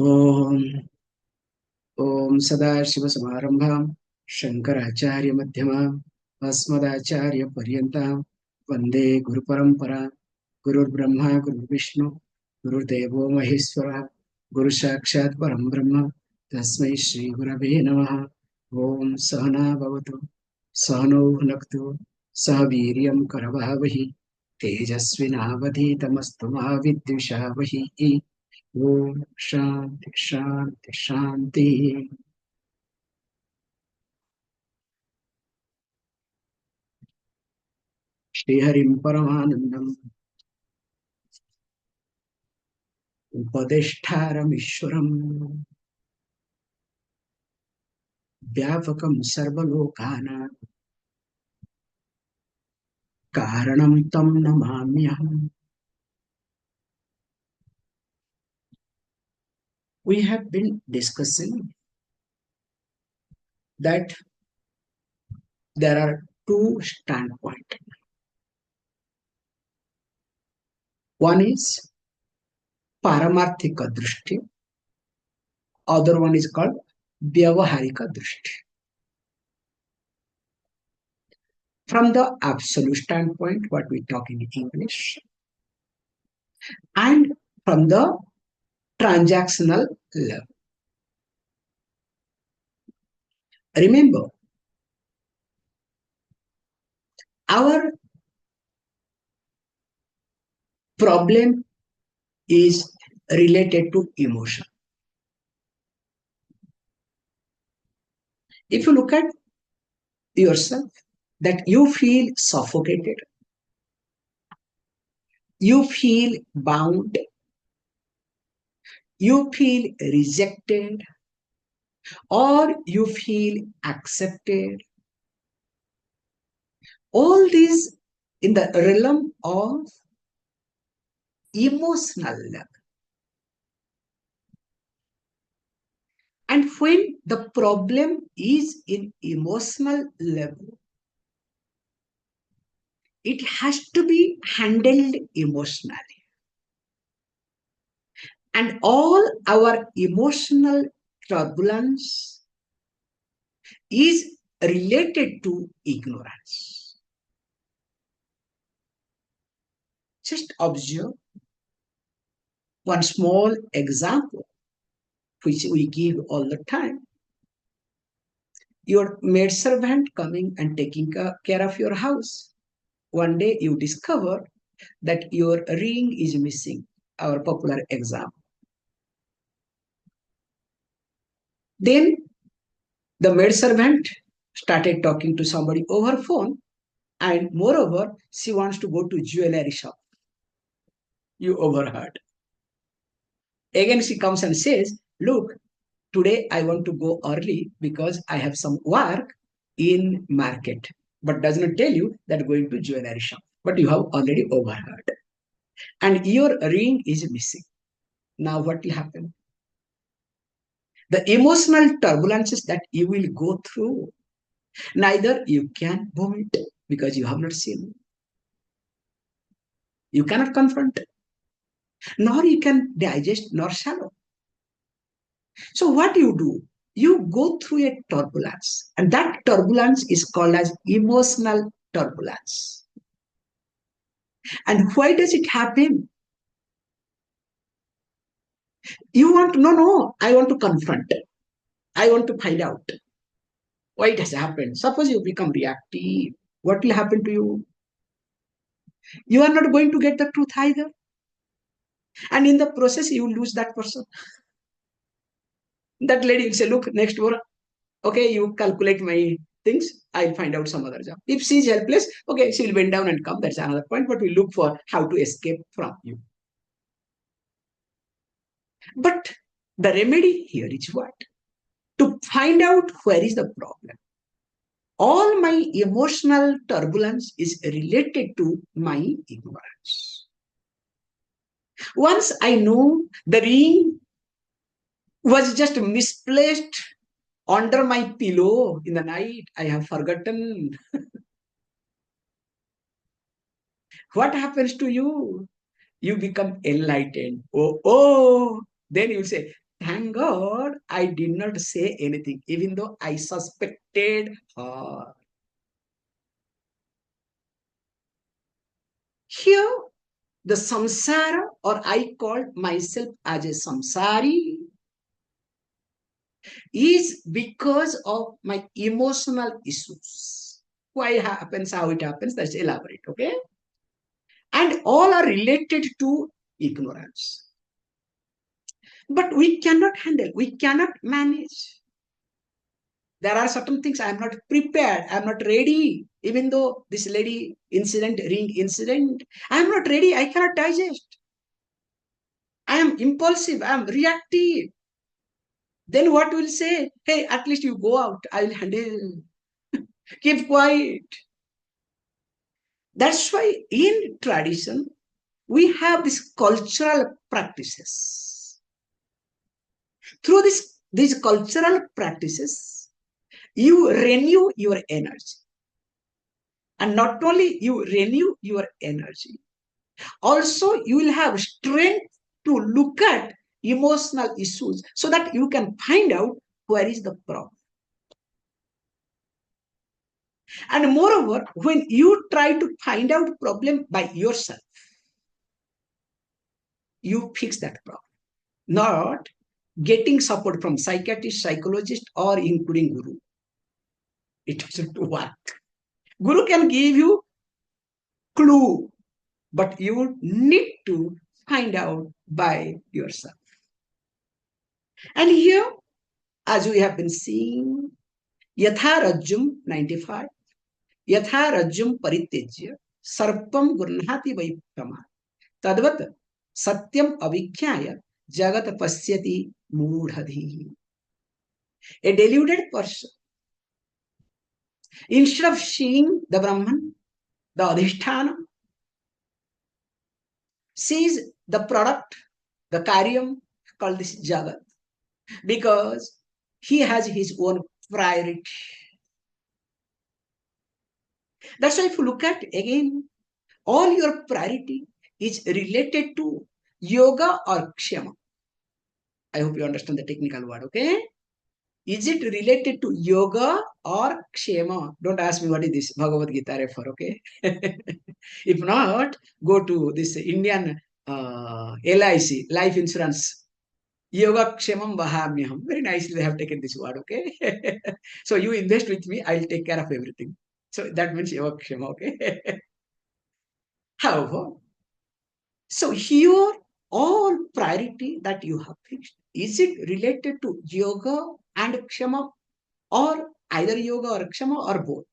ओम ओम सदाशिवसमारंभां शंकराचार्यमध्यमाम् अस्मदाचार्यपर्यन्तां वन्दे गुरुपरम्परां गुरुर्ब्रह्मा गुरुर्विष्णु गुरुर्देवो महेश्वरः गुरुसाक्षात् परं ब्रह्म तस्मै श्रीगुरवे नमः। ओम सहना भवतु सहनौ भुनक्तु सह वीर्यं करवावहि तेजस्विनावधीतमस्तु मा विद्विषावहि। ओम शांति शांति शांति। श्रीहरिं परमानंदम उपदेष्टारमीश्वरम् व्यापकं सर्वलोकानां कारणं तं नमाम्यहम्. We have been discussing that there are two standpoints. One is Paramarthika Drishti, other one is called Vyavaharika Drishti. From the absolute standpoint, what we talk in English, and from the transactional level. Remember, our problem is related to emotion. If you look at yourself, that you feel suffocated, you feel bound, you feel rejected, or you feel accepted, all these in the realm of emotional level. And when the problem is in emotional level, it has to be handled emotionally. And all our emotional turbulence is related to ignorance. Just observe one small example, which we give all the time. Your maidservant coming and taking care of your house. One day you discover that your ring is missing, our popular example. Then the maidservant started talking to somebody over phone, and moreover, she wants to go to jewelry shop. You overheard. Again, she comes and says, look, today I want to go early because I have some work in market, but does not tell you that going to jewelry shop. But you have already overheard. And your ring is missing. Now what will happen? The emotional turbulences that you will go through, neither you can vomit because you have not seen. You cannot confront, nor you can digest nor swallow. So what you do? You go through a turbulence, and that turbulence is called as emotional turbulence. And why does it happen? You want to, no, I want to confront. I want to find out why it has happened. Suppose you become reactive. What will happen to you? You are not going to get the truth either. And in the process, you lose that person. That lady will say, look, next door, okay, you calculate my things, I'll find out some other job. If she's helpless, okay, she'll bend down and come. That's another point, but we look for how to escape from you. But the remedy here is what? To find out where is the problem. All my emotional turbulence is related to my ignorance. Once I know the ring was just misplaced under my pillow in the night, I have forgotten. What happens to you? You become enlightened. Oh, then you say, Thank God I did not say anything, even though I suspected her. Here, the samsara, or I called myself as a samsari, is because of my emotional issues. Why it happens, how it happens, that's elaborate, okay? And all are related to ignorance. But we cannot handle, we cannot manage. There are certain things I am not prepared, I am not ready. Even though this lady incident, ring incident, I am not ready, I cannot digest. I am impulsive, I am reactive. Then what will say? Hey, at least you go out, I will handle. Keep quiet. That's why in tradition, we have these cultural practices. Through these cultural practices, you renew your energy. And not only you renew your energy, also you will have strength to look at emotional issues so that you can find out where is the problem. And moreover, when you try to find out problem by yourself, you fix that problem. Not getting support from psychiatrist, psychologist, or including guru. It doesn't work. Guru can give you clue, but you need to find out by yourself. And here, as we have been seeing, Yatha Rajjum 95, Yatha Rajjum Paritejya, Sarpam Gurnhati Vaipama, Tadvat Satyam Avikhyaya, Jagat Pasyati Mudhadhi. A deluded person, instead of seeing the Brahman, the Adhisthana, sees the product, the karyam called this Jagat, because he has his own priority. That's why if you look at again, all your priority is related to yoga or kshama. I hope you understand the technical word, okay? Is it related to yoga or kshama? Don't ask me what is this Bhagavad Gita refer, okay? If not, go to this Indian LIC, life insurance. Yoga Kshemam Vahamyaham. Very nicely they have taken this word, okay? So you invest with me, I'll take care of everything. So that means Yoga Kshema, okay? However, so here all priority that you have fixed, is it related to yoga and kshama, or either yoga or kshama, or both?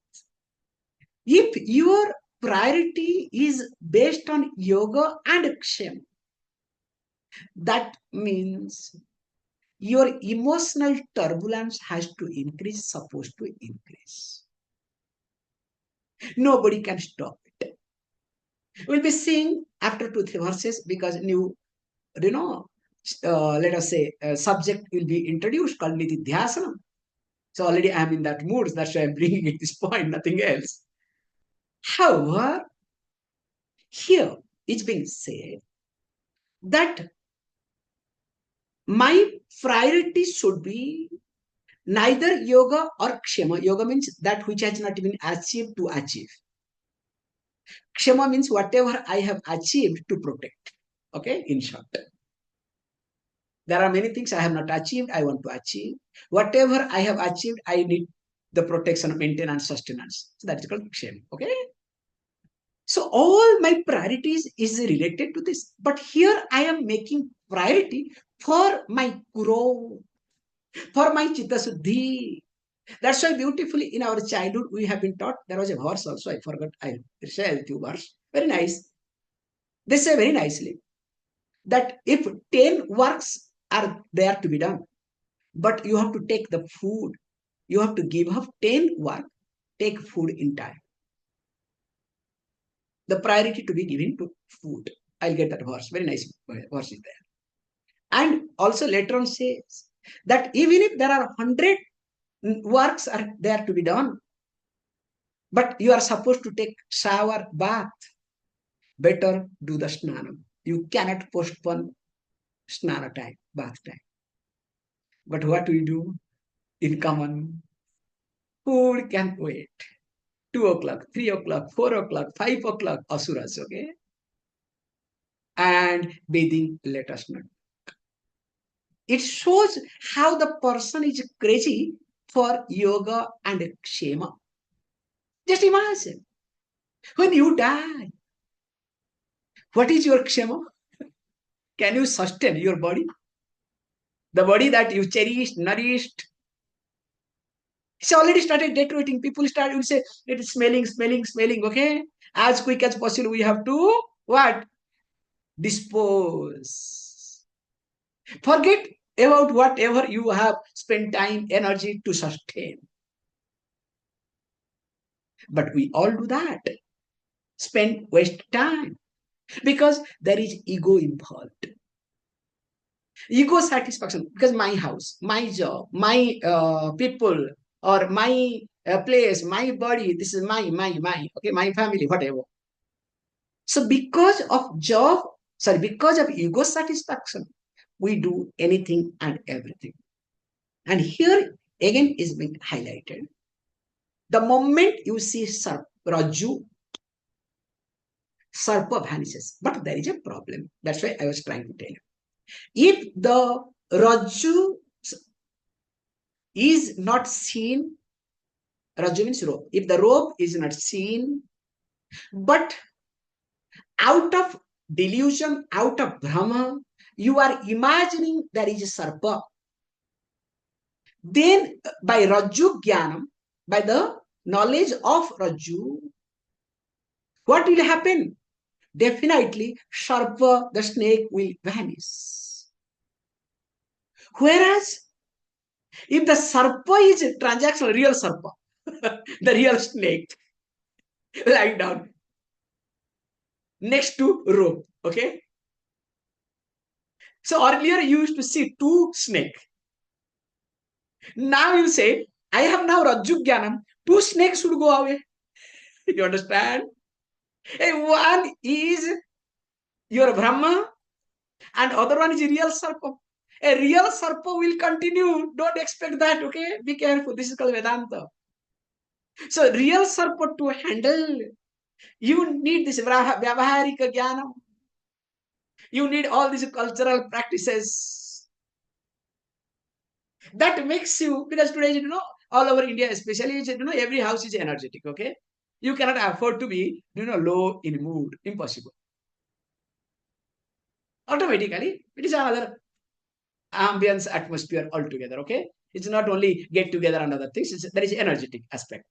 If your priority is based on yoga and kshama, that means your emotional turbulence has to increase, supposed to increase. Nobody can stop it. We'll be seeing after 2-3 verses, because new, let us say, subject will be introduced called Nitidhyasana. So already I am in that mood. That's why I'm bringing it this point, nothing else. However, here it's being said that my priority should be neither yoga or kshama. Yoga means that which has not been achieved to achieve. Kshama means whatever I have achieved to protect. Okay, in short. There are many things I have not achieved, I want to achieve. Whatever I have achieved, I need the protection, maintenance, sustenance. So that is called kshama. Okay. So all my priorities is related to this. But here I am making priority for my growth, for my chitta suddhi. That's why beautifully in our childhood we have been taught. There was a verse also, I forgot. I'll share with you verse. Very nice. They say very nicely that if 10 works are there to be done, but you have to take the food, you have to give up 10 work, take food in time. The priority to be given to food. I'll get that verse. Very nice verse is there. And also later on says that even if there are 100 works are there to be done, but you are supposed to take shower, bath, better do the snanam. You cannot postpone snana time, bath time. But what we do in common, food can wait. 2 o'clock, 3 o'clock, 4 o'clock, 5 o'clock, asuras, okay? And bathing, let us not. It shows how the person is crazy for yoga and kshema. Just imagine, when you die, what is your kshema? Can you sustain your body? The body that you cherished, nourished, it's already started deteriorating. People start, will say, it is smelling, smelling, smelling, okay? As quick as possible, we have to, what? Dispose. Forget about whatever you have spent time, energy to sustain. But we all do that. Spend, waste time. Because there is ego involved. Ego satisfaction. Because my house, my job, my people, or my place, my body, this is my, okay, my family, whatever. So because of because of ego satisfaction, we do anything and everything. And here again is being highlighted. The moment you see Raju, Sarpa vanishes. But there is a problem. That's why I was trying to tell you. If the Raju is not seen, Raju means rope. If the rope is not seen, but out of delusion, out of Brahma, you are imagining there is a Sarpa. Then by Raju Jnanam, by the knowledge of Raju, what will happen? Definitely, Sarpa, the snake, will vanish. Whereas, if the Sarpa is a transactional, real Sarpa, the real snake, lying down next to rope, okay? So earlier you used to see two snakes. Now you say, I have now Rajju Jnanam, two snakes should go away. You understand? One is your Brahma and other one is real Sarpa. A real Sarpa will continue. Don't expect that, okay? Be careful. This is called Vedanta. So real Sarpa to handle, you need this Vyavaharika Jnanam. You need all these cultural practices. That makes you, because today, all over India especially, every house is energetic, okay? You cannot afford to be, low in mood. Impossible. Automatically, it is another ambience atmosphere altogether, okay? It's not only get together and other things, there is energetic aspect.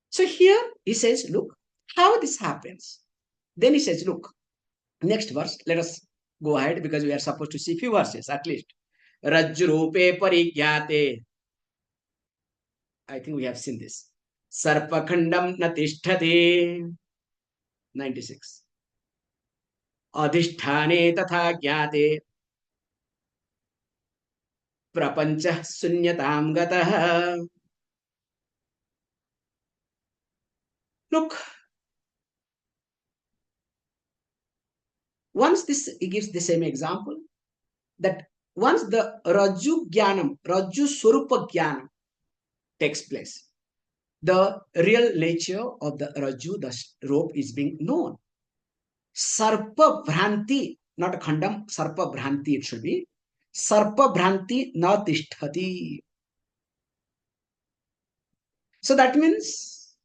So here he says, look, how this happens. Then he says, look, next verse, let us go ahead because we are supposed to see few verses at least. Rajrupe parigyate. I think we have seen this. Sarpakhandam natisthate. 96. Adhishthane tatha gyate. Prapancha sunyatam gatah. Look, once this, he gives the same example that once the Raju Jnanam, Raju Swarupa Jnanam takes place, the real nature of the Raju, the rope, is being known. Sarpa Bhranti, not Khandam, Sarpa Bhranti it should be. Sarpa Bhranti na tisthati. So that means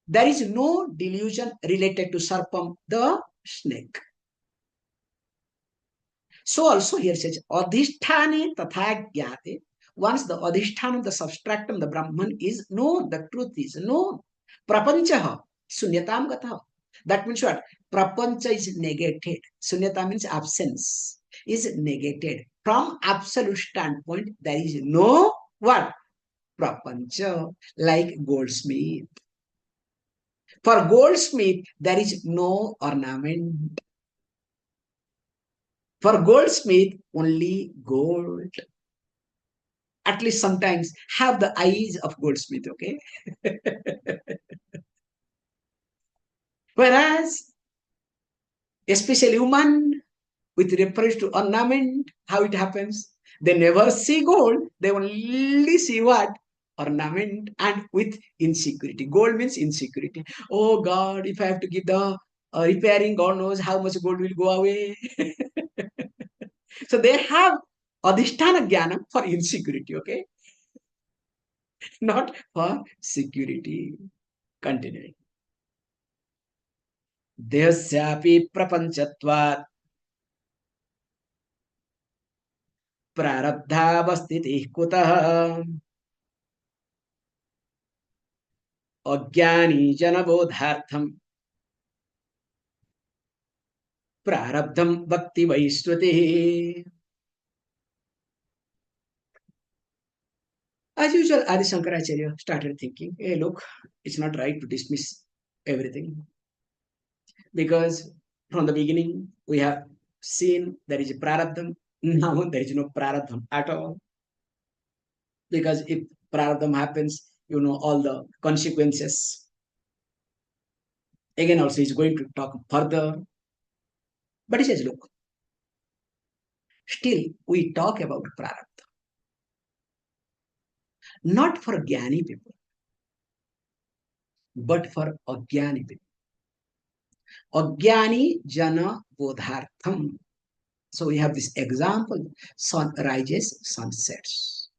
there is no delusion related to Sarpam, the snake. So also here says, Adhishthane tatha gyate. Once the Adhishthana, the substratum, the Brahman is known, the truth is known. Prapanchaha, sunyatam gatha. That means what? Prapancha is negated. Sunyata means absence, is negated. From absolute standpoint, there is no what? Prapancha, like goldsmith. For goldsmith, there is no ornament. For goldsmith, only gold. At least sometimes have the eyes of goldsmith, okay? Whereas, especially woman, with reference to ornament, how it happens? They never see gold. They only see what? Ornament and with insecurity. Gold means insecurity. Oh God, if I have to give the repairing, God knows how much gold will go away. So they have adhisthana jnana for insecurity, okay? Not for security. Continuing. देहस्यापि प्रपञ्चत्वात् प्रारब्धावस्थितिः कुतः अज्ञानी जनबोधार्थं प्रारब्धं भक्ति वैश्रुतिः. As usual, Adi Shankaracharya started thinking, hey, look, it's not right to dismiss everything. Because from the beginning, we have seen there is a prarabdham. Now there is no prarabdham at all. Because if prarabdham happens, you know all the consequences. Again, also, he's going to talk further. But he says, look, still we talk about prarabdha. Not for jnani people, but for ajnani people. Ajnani jana bodhartham. So we have this example, sun rises, sun sets.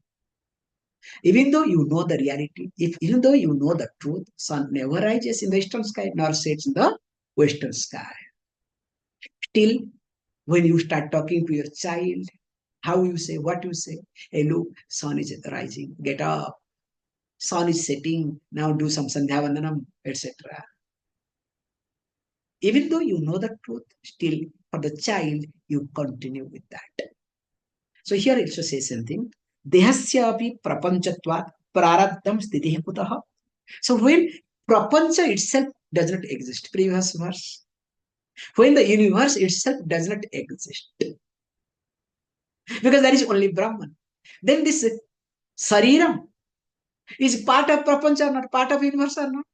Even though you know the reality, even though you know the truth, sun never rises in the eastern sky nor sets in the western sky. Still, when you start talking to your child, how you say, what you say, hey, look, sun is rising, get up. Sun is setting, now do some sandhya vandanam, etc. Even though you know the truth, still for the child, you continue with that. So here it also says something. Dehasyapi prapanchatvat prarabdham stitihi kutaha. So when prapancha itself does not exist, previous verse, when the universe itself does not exist, because there is only Brahman, then this sariram is part of prapancha or not, part of universe or not?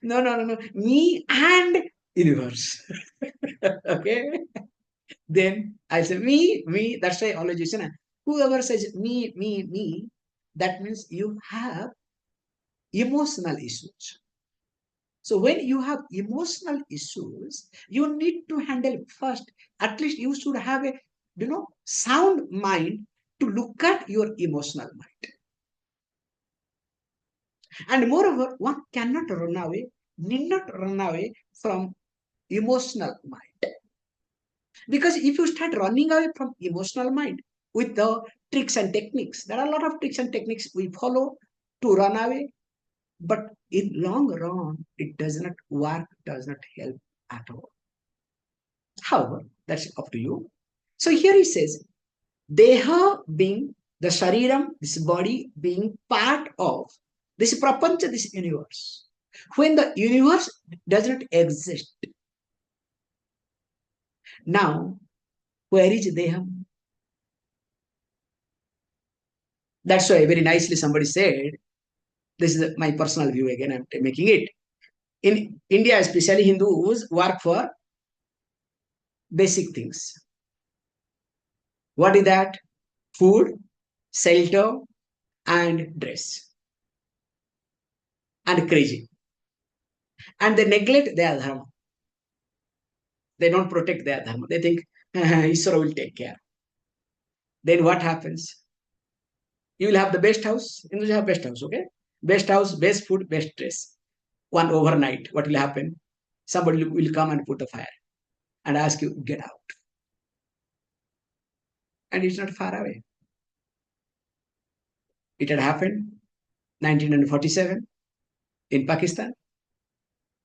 No. Me and universe. Okay? Then I say me. That's why always you say, whoever says me, that means you have emotional issues. So when you have emotional issues, you need to handle first. At least you should have a sound mind to look at your emotional mind. And moreover, one cannot run away, need not run away from emotional mind. Because if you start running away from emotional mind with the tricks and techniques, there are a lot of tricks and techniques we follow to run away. But in long run, it does not work, does not help at all. However, that's up to you. So here he says, Deha being the Shariram, this body being part of this prapancha, this universe. When the universe does not exist, now where is Deha? That's why very nicely somebody said, this is my personal view again, I'm making it. In India, especially Hindus work for basic things. What is that? Food, shelter, and dress. And crazy. And they neglect their dharma. They don't protect their dharma. They think, Iswara will take care. Then what happens? You will have the best house. Hindus have best house, okay? Best house, best food, best dress. One overnight, what will happen? Somebody will come and put a fire and ask you, get out. And it's not far away. It had happened 1947 in Pakistan.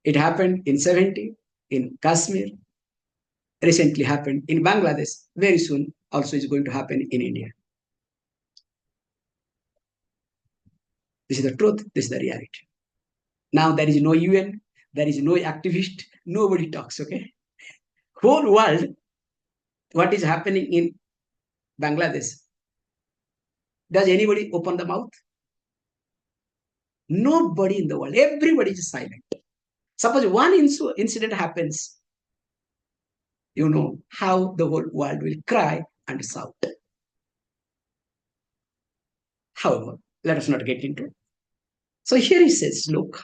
It happened in 70 in Kashmir. Recently happened in Bangladesh. Very soon also is going to happen in India. This is the truth. This is the reality. Now there is no UN. There is no activist. Nobody talks, okay? Whole world, what is happening in Bangladesh? Does anybody open the mouth? Nobody in the world. Everybody is silent. Suppose one incident happens, you know how the whole world will cry and shout. However, let us not get into it. So here he says, look,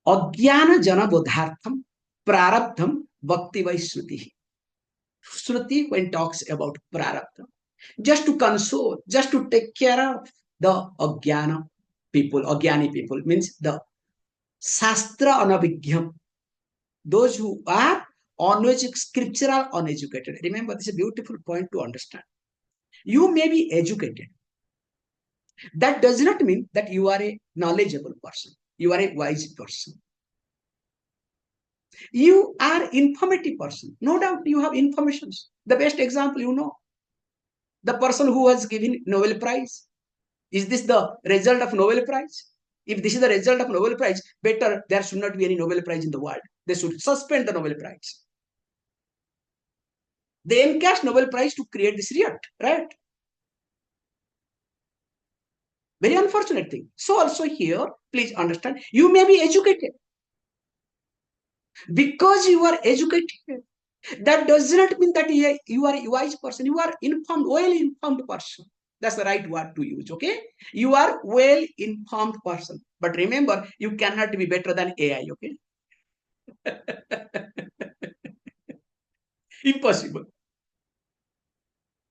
Ajnana jana bodhartham prarabdham bhakti vai shruti. Shruti, when talks about prarabdha, just to console, just to take care of the ajnani people, means the Shastra Anabhigyam, those who are uneducated, scriptural uneducated. Remember, this is a beautiful point to understand. You may be educated. That does not mean that you are a knowledgeable person. You are a wise person. You are informative person. No doubt you have informations. The best example you know, the person who was given Nobel Prize. Is this the result of Nobel Prize? If this is the result of Nobel Prize, better there should not be any Nobel Prize in the world. They should suspend the Nobel Prize. They encash Nobel Prize to create this react, right? Very unfortunate thing. So also here, please understand, you may be educated. Because you are educated, that does not mean that you are a wise person. You are informed, well-informed person. That's the right word to use, okay? You are well-informed person. But remember, you cannot be better than AI, okay? Impossible.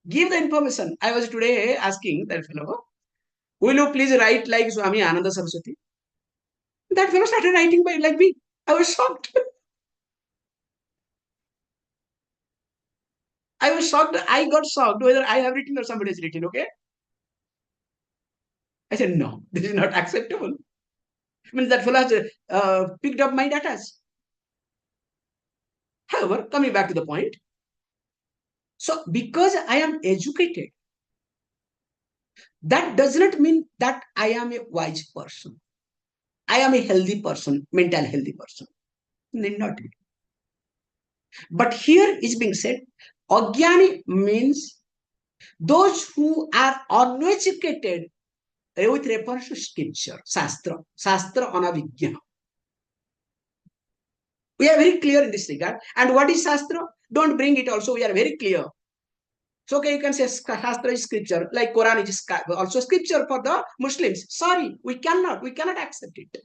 Give the information. I was today asking that fellow, will you please write like Swami Ananda Saraswati? That fellow started writing by like me. I was shocked. I was shocked. I got shocked whether I have written or somebody has written, okay? I said, no, this is not acceptable. I mean, that fellow has picked up my data. However, coming back to the point, so because I am educated, that does not mean that I am a wise person. I am a healthy person, mental healthy person. Need not be. But here is being said, Ajnani means those who are uneducated with reference to scripture, Shastra Anavijna. We are very clear in this regard. And what is Shastra? Don't bring it also. We are very clear. So okay, you can say Shastra is scripture, like Quran is also scripture for the Muslims. Sorry, we cannot accept it.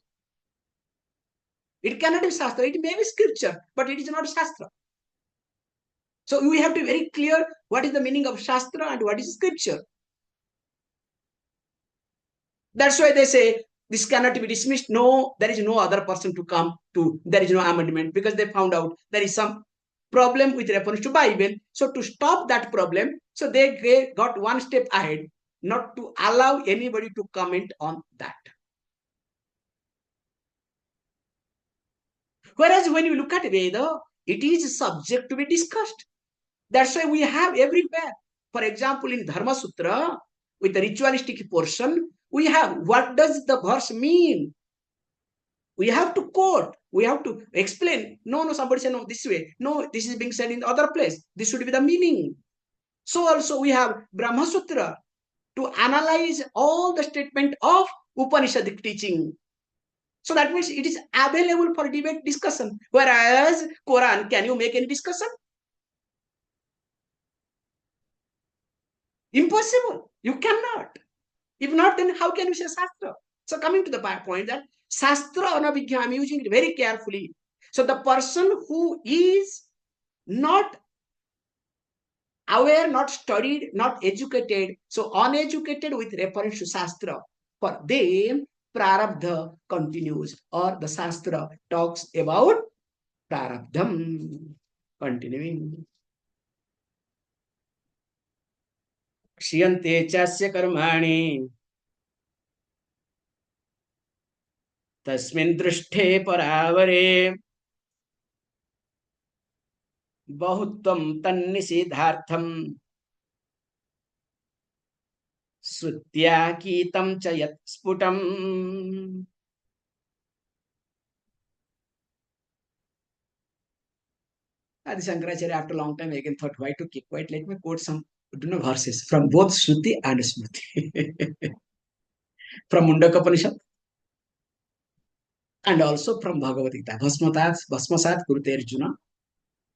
It cannot be Shastra. It may be scripture, but it is not Shastra. So we have to be very clear what is the meaning of Shastra and what is scripture. That's why they say this cannot be dismissed. No, there is no other person to come to. There is no amendment because they found out there is some problem with reference to Bible. So to stop that problem, so they got one step ahead, not to allow anybody to comment on that. Whereas when you look at Veda, it is subject to be discussed. That's why we have everywhere. For example, in Dharma Sutra, with the ritualistic portion, we have what does the verse mean? We have to quote, we have to explain. No, somebody said no this way. No, this is being said in the other place. This should be the meaning. So also we have Brahma Sutra to analyze all the statement of Upanishadic teaching. So that means it is available for debate discussion. Whereas Quran, can you make any discussion? Impossible. You cannot. If not, then how can you say Shastra? So coming to the point that Shastra Anabhigya, I'm using it very carefully. So the person who is not aware, not studied, not educated, so uneducated with reference to Shastra, for them, Prarabdha continues, or the Shastra talks about Prarabdham. Continuing. Kshiyante chasya karmani तस्मिन् दृष्टे परावरे बहुत्वं तन्निषेधार्थं श्रुत्या कीतं च यत् स्फुटम्. Adi Shankaracharya, after a long time, again thought, why to keep quiet? Let me quote some verses from both Shruti and Smriti. From Mundaka Upanishad and also from Bhagavad Gita. Bhasmasat Kurute Arjuna.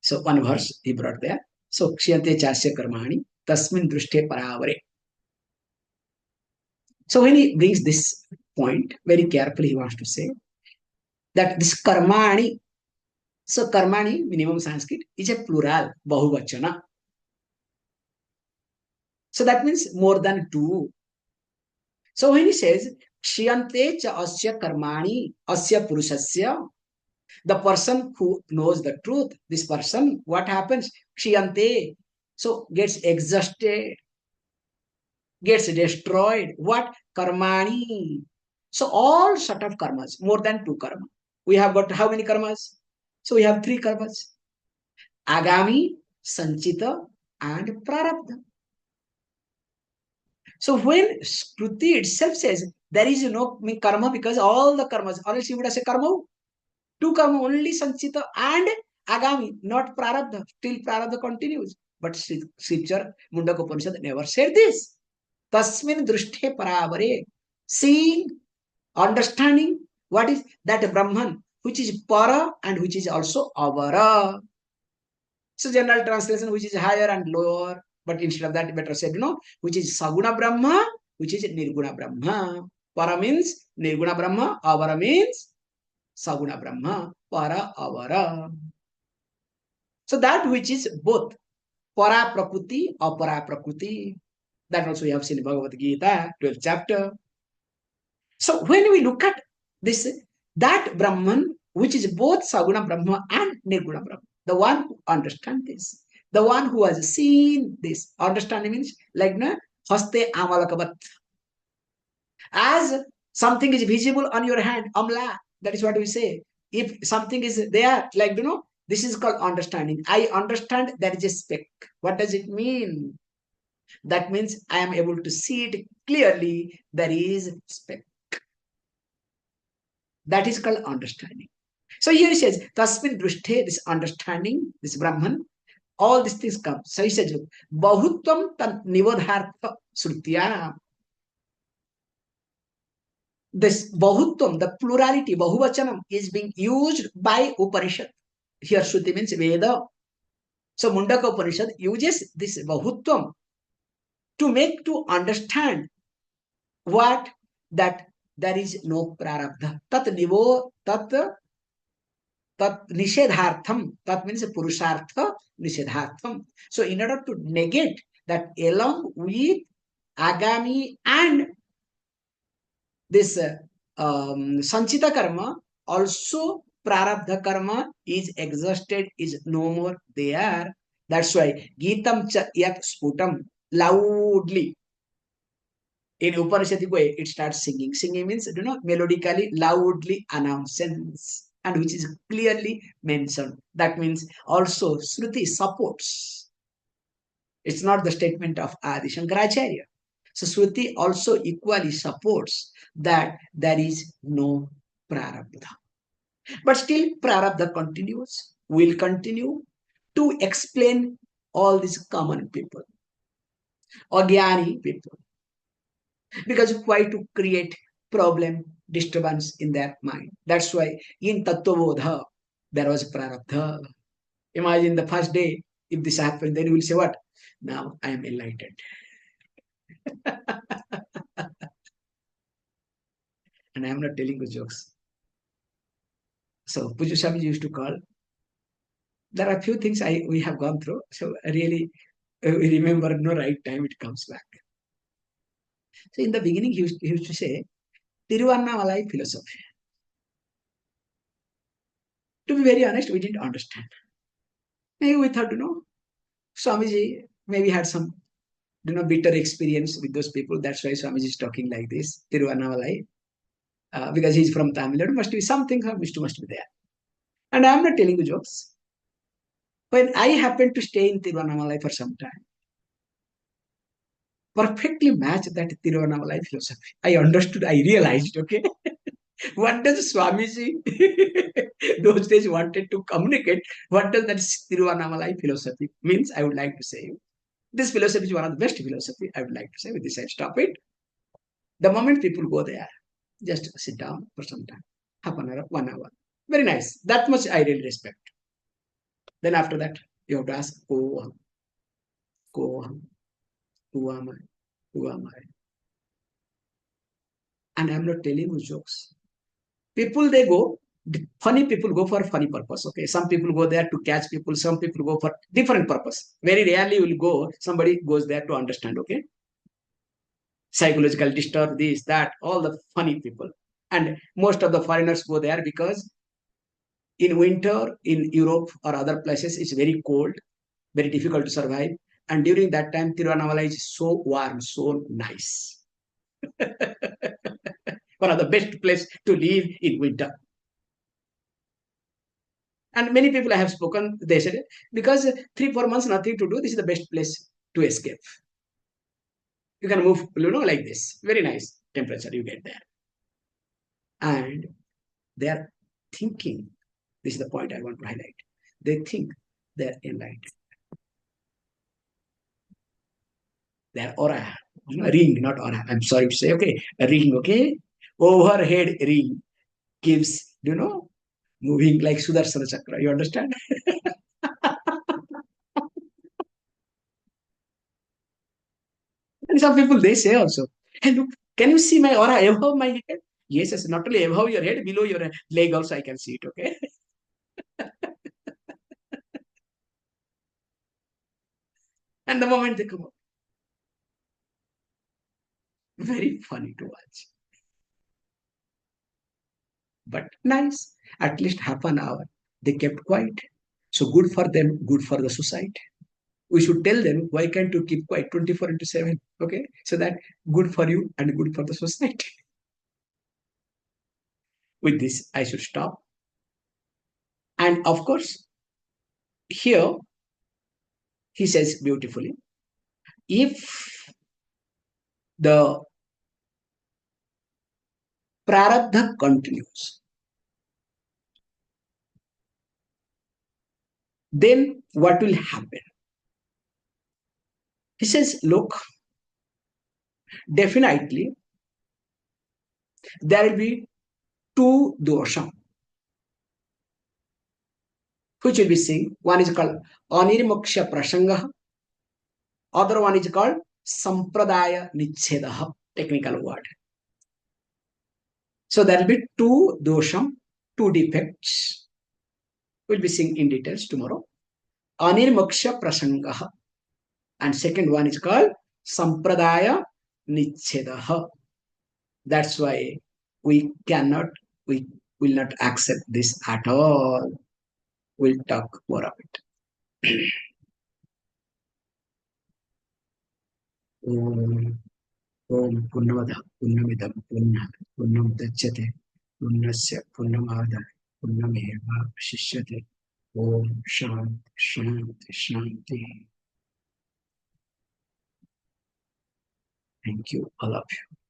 So one verse he brought there. So Kshiyante Chasya Karmani Tasmin Drushte Paravare. So when he brings this point very carefully, he wants to say that this karmani, so karmani minimum Sanskrit is a plural bahuvachana. So that means more than two. So when he says kshiyante cha asya karmani asya purushasya, the person who knows the truth, this person, what happens? Kshiyante, so gets exhausted, gets destroyed. What? Karmani. So all sort of karmas, more than two karma. We have got how many karmas? So we have three karmas. Agami, Sanchita, and Prarabdha. So when Shruti itself says there is no karma because all the karmas, or else you would have said karma, two karma, only Sanchita and Agami, not Prarabdha. Still Prarabdha continues. But scripture, Mundaka Upanishad never said this. Tasmin drushte paravare, seeing, understanding what is that Brahman, which is para and which is also avara. So general translation, which is higher and lower, but instead of that, better said, which is Saguna Brahma, which is Nirguna Brahma. Para means Nirguna Brahma, avara means Saguna Brahma, para avara. So that which is both para prakriti, apara prakriti. That also we have seen in Bhagavad Gita, 12th chapter. So when we look at this, that Brahman, which is both Saguna Brahma and Nirguna Brahma, the one who understands this, the one who has seen this, understanding means like haste amalakavat. As something is visible on your hand, amla, that is what we say. If something is there, like this is called understanding. I understand there is a speck. What does it mean? That means I am able to see it clearly. There is speck. That is called understanding. So here he says, Tasmin drushte, this understanding, this Brahman, all these things come. So he says, look, Bahutvam tan nivadhartha srutya. This Bahutvam, the plurality, Bahuvachanam, is being used by Upanishad. Here Shruti means Veda. So Mundaka Upanishad uses this Bahutvam to understand what? That there is no prarabdha. Tat nivo, tat nishedhartham. That means purushartha nishedhartham. So in order to negate that, along with agami and this sanchita karma, also prarabdha karma is exhausted, is no more there. That's why Geetam cha yat sputam, loudly. In Upanishadic way, it starts singing. Singing means, melodically, loudly announces, and which is clearly mentioned. That means also Shruti supports. It's not the statement of Adi Shankaracharya. So Shruti also equally supports that there is no prarabdha. But still, prarabdha continues, will continue to explain all these common people, Agyani people. Because why? To create problem, disturbance in their mind. That's why in Tattvabodha, there was prarabdha. Imagine the first day, if this happened, then you will say what? Now I am enlightened. And I am not telling you jokes. So Puju Swamiji used to call. There are a few things we have gone through. So really, we remember no right time it comes back. So in the beginning, he used to say, Tiruvannamalai philosophy. To be very honest, we didn't understand. Maybe we thought, Swamiji maybe had some, bitter experience with those people. That's why Swamiji is talking like this, Tiruvannamalai. Because he's from Tamil Nadu, must be something must be there. And I'm not telling you jokes. When I happened to stay in Tiruvannamalai for some time, perfectly matched that Tiruvannamalai philosophy. I understood, I realized, okay, what does Swamiji those days wanted to communicate? What does that Tiruvannamalai philosophy means? I would like to say. This philosophy is one of the best philosophy, I would like to say. With this, I stop it. The moment people go there, just sit down for some time, half an hour, 1 hour. Very nice. That much I really respect. Then after that, you have to ask, who am I? Who am I? And I'm not telling you jokes. People, they go, funny people go for funny purpose. Okay. Some people go there to catch people. Some people go for different purpose. Very rarely will go, somebody goes there to understand. Okay. Psychological disturb, this, that, all the funny people. And most of the foreigners go there because in winter in Europe or other places, it's very cold, very difficult to survive. And during that time, Tiruvannamalai is so warm, so nice. One of the best place to live in winter. And many people I have spoken, they said, because 3 4 months nothing to do, this is the best place to escape. You can move, like this. Very nice temperature you get there. And they are thinking, this is the point I want to highlight. They think they're enlightened. Their aura, ring, not aura. I'm sorry to say, okay, a ring, okay? Overhead ring keeps, moving like Sudarsana Chakra. You understand? And some people, they say also, hey, look, can you see my aura above my head? Yes, yes, not only above your head, below your leg also I can see it, okay? And the moment they come out, very funny to watch. But nice, at least half an hour. They kept quiet. So good for them, good for the society. We should tell them, why can't you keep quiet 24 into 7? Okay, so that good for you and good for the society. With this, I should stop. And of course, here he says beautifully, if the prarabdha continues, then what will happen? He says, look, definitely there will be two dosha, which will be seen. One is called anirmoksha prasanga, other one is called sampradaya nicheda, technical word. So there will be two dosham, two defects. We'll be seeing in details tomorrow. Anirmoksha prasanga. And second one is called sampradaya nicheda. That's why we will not accept this at all. We'll talk more of it. Om Purnamada Purnamidam Purnam Dachate Purnasya Purnamada Purnameva Shishyate. Om Shanti Shanti Shanti. Thank you, all of you.